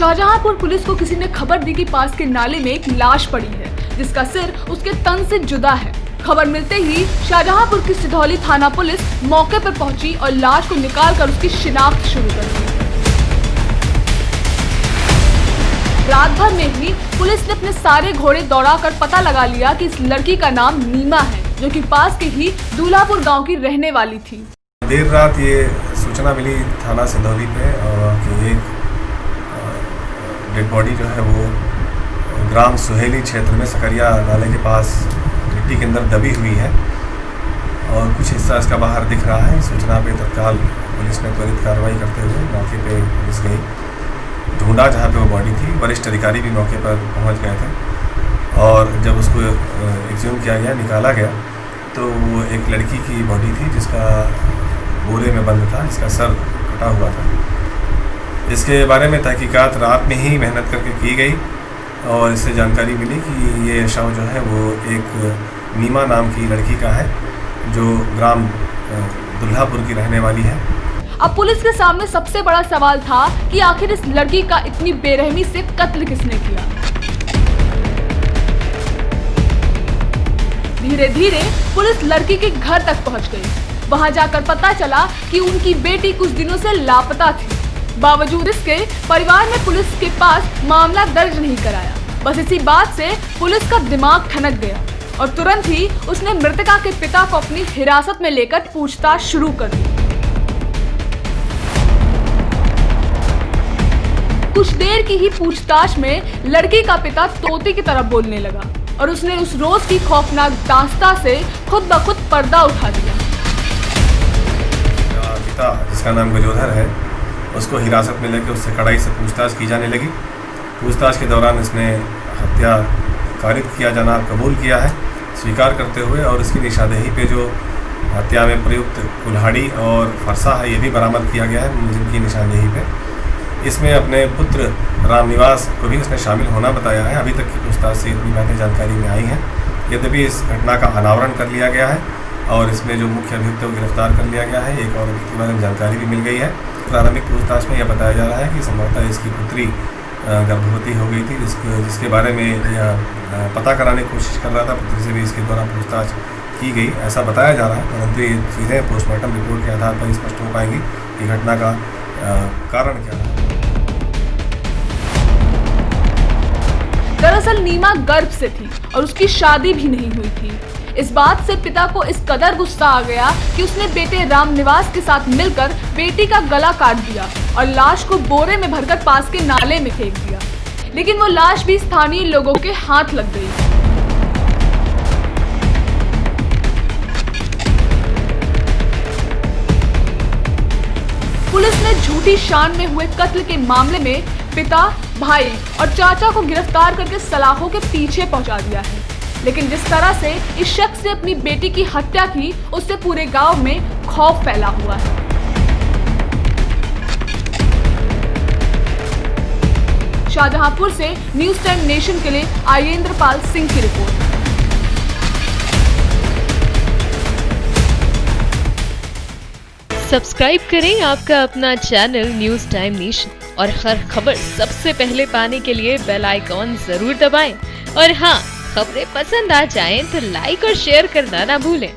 Shahjahanpur police को किसी ने खबर दी कि पास के नाले में एक लाश पड़ी है जिसका सिर उसके तन से जुदा है। खबर मिलते ही शाहजहांपुर की सिधौली थाना पुलिस मौके पर पहुंची और लाश को निकालकर उसकी शिनाख्त शुरू कर दी। रात भर में ही पुलिस ने अपने सारे घोड़े दौड़ाकर पता लगा लिया कि इस लड़की का नाम नीमा है, जो कि पास के ही दूल्हापुर गांव की रहने वाली थी। देर रात ये सूचना मिली थाना सिधौली पे कि एक डेड बॉडी जो है वो ग्राम सुहेली क्षेत्र में सकरिया नाले के पास मिट्टी के अंदर दबी हुई है और कुछ हिस्सा इसका बाहर दिख रहा है। सूचना पे तत्काल पुलिस ने त्वरित कार्रवाई करते हुए मौके पे पुलिस गई, ढूंढा जहाँ पे वो बॉडी थी। वरिष्ठ अधिकारी भी मौके पर पहुँच गए थे और जब उसको एक्सह्यूम किया गया, निकाला गया, तो वो एक लड़की की बॉडी थी जिसका बोरे में बंद था, जिसका सर कटा हुआ था। इसके बारे में तहकीकात रात में ही मेहनत करके की गई और इससे जानकारी मिली कि ये शव जो है वो एक नीमा नाम की लड़की का है जो ग्राम दुल्हापुर की रहने वाली है। अब पुलिस के सामने सबसे बड़ा सवाल था कि आखिर इस लड़की का इतनी बेरहमी से कत्ल किसने किया। धीरे धीरे पुलिस लड़की के घर तक पहुंच गई। वहां जाकर पता चला कि उनकी बेटी कुछ दिनों से लापता थी। बावजूद इसके परिवार ने पुलिस के पास मामला दर्ज नहीं कराया। बस इसी बात से पुलिस का दिमाग ठनक गया और तुरंत ही उसने मृतका के पिता को अपनी हिरासत में लेकर पूछताछ शुरू कर दी। कुछ देर की ही पूछताछ में लड़की का पिता तोते की तरह बोलने लगा और उसने उस रोज की खौफनाक दास्तां से खुद ब खुद पर्दा उठा दिया। पिता, जिसका नाम गजोधर है, उसको हिरासत में लेकर उससे कड़ाई से पूछताछ की जाने लगी। पूछताछ के दौरान इसने हत्या कारित किया जाना कबूल किया है, स्वीकार करते हुए, और इसकी निशानदेही पे जो हत्या में प्रयुक्त कुल्हाड़ी और फरसा है ये भी बरामद किया गया है मुलजिम की निशानदेही पे। इसमें अपने पुत्र रामनिवास को भी उसने शामिल होना बताया है। अभी तक की पूछताछ से इतनी बातें जानकारी में आई हैं। यद्यपि इस घटना का अनावरण कर लिया गया है और इसमें जो मुख्य अभियुक्त को गिरफ्तार कर लिया गया है। एक और के बारे में जानकारी भी मिल गई है। प्रारंभिक पूछताछ में यह बताया जा रहा है कि संभवतः इसकी पुत्री गर्भवती हो गई थी, जिसके बारे में यह पता कराने की कोशिश कर रहा था। पुत्री से भी इसके द्वारा पूछताछ की गई, ऐसा बताया जा रहा है। परंतु ये चीज़ें पोस्टमार्टम रिपोर्ट के आधार पर स्पष्ट हो पाएंगी कि घटना का कारण क्या है। दरअसल नीमा गर्भ से थी और उसकी शादी भी नहीं हुई थी। इस बात से पिता को इस कदर गुस्सा आ गया कि उसने बेटे रामनिवास के साथ मिलकर बेटी का गला काट दिया और लाश को बोरे में भरकर पास के नाले में फेंक दिया। लेकिन वो लाश भी स्थानीय लोगों के हाथ लग गई। पुलिस ने झूठी शान में हुए कत्ल के मामले में पिता, भाई और चाचा को गिरफ्तार करके सलाखों के पीछे पहुंचा दिया है। लेकिन जिस तरह से इस शख्स ने अपनी बेटी की हत्या की, उससे पूरे गांव में खौफ फैला हुआ है। शाहजहांपुर से न्यूज़ 10 नेशन के लिए आयेंद्रपाल सिंह की रिपोर्ट। सब्सक्राइब करें आपका अपना चैनल न्यूज़ टाइम नेशन और हर खबर सबसे पहले पाने के लिए बेल आइकॉन जरूर दबाएं। और हाँ, खबरें पसंद आ जाएं तो लाइक और शेयर करना ना भूलें।